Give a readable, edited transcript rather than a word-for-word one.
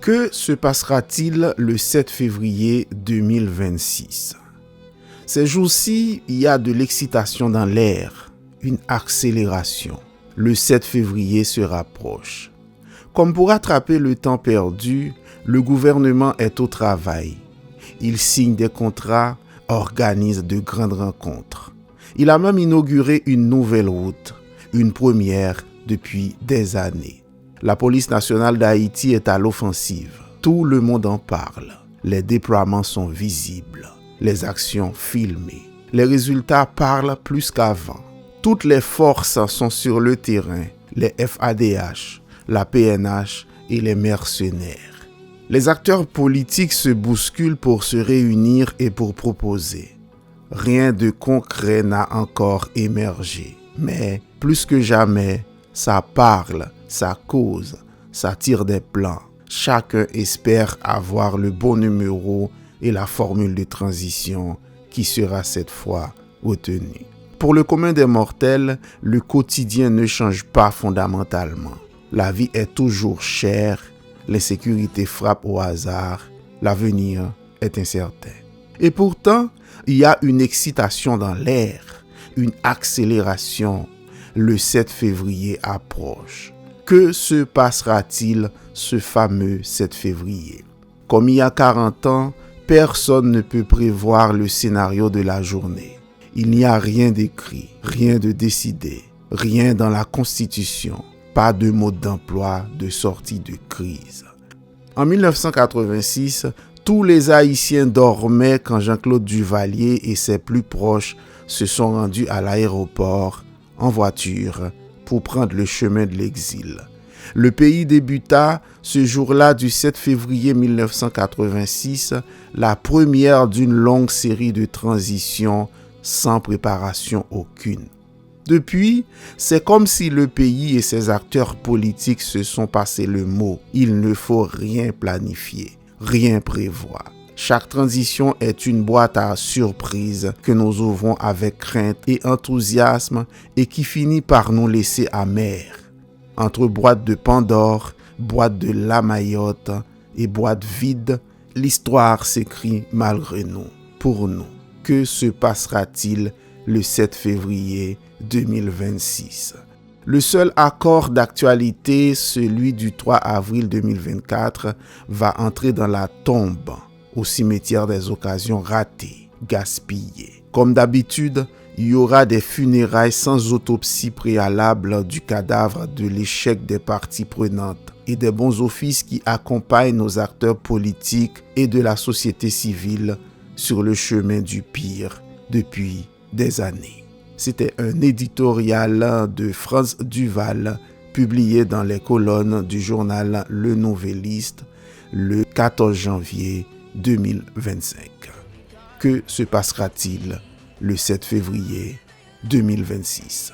Que se passera-t-il le 7 février 2026? Ces jours-ci, il y a de l'excitation dans l'air, une accélération. Le 7 février se rapproche. Comme pour rattraper le temps perdu, le gouvernement est au travail. Il signe des contrats, organise de grandes rencontres. Il a même inauguré une nouvelle route, une première depuis des années. La police nationale d'Haïti est à l'offensive. Tout le monde en parle. Les déploiements sont visibles. Les actions filmées. Les résultats parlent plus qu'avant. Toutes les forces sont sur le terrain. Les FADH, la PNH et les mercenaires. Les acteurs politiques se bousculent pour se réunir et pour proposer. Rien de concret n'a encore émergé. Mais plus que jamais, ça parle, ça cause, ça tire des plans. Chacun espère avoir le bon numéro et la formule de transition qui sera cette fois retenue. Pour le commun des mortels, le quotidien ne change pas fondamentalement. La vie est toujours chère, l'insécurité frappe au hasard, l'avenir est incertain. Et pourtant, il y a une excitation dans l'air, une accélération. Le 7 février approche. Que se passera-t-il ce fameux 7 février? Comme il y a 40 ans, personne ne peut prévoir le scénario de la journée. Il n'y a rien d'écrit, rien de décidé, rien dans la Constitution, pas de mode d'emploi de sortie de crise. En 1986, tous les Haïtiens dormaient quand Jean-Claude Duvalier et ses plus proches se sont rendus à l'aéroport en voiture pour prendre le chemin de l'exil. Le pays débuta ce jour-là du 7 février 1986, la première d'une longue série de transitions sans préparation aucune. Depuis, c'est comme si le pays et ses acteurs politiques se sont passé le mot. Il ne faut rien planifier, rien prévoir. Chaque transition est une boîte à surprises que nous ouvrons avec crainte et enthousiasme et qui finit par nous laisser amers. Entre boîte de Pandore, boîte de La Mayotte et boîte vide, l'histoire s'écrit malgré nous, pour nous. Que se passera-t-il le 7 février 2026? Le seul accord d'actualité, celui du 3 avril 2024, va entrer dans la tombe au cimetière des occasions ratées, gaspillées. Comme d'habitude, il y aura des funérailles sans autopsie préalable du cadavre de l'échec des parties prenantes et des bons offices qui accompagnent nos acteurs politiques et de la société civile sur le chemin du pire depuis des années. C'était un éditorial de Franz Duval publié dans les colonnes du journal Le Nouvelliste le 14 janvier 2025. Que se passera-t-il le 7 février 2026?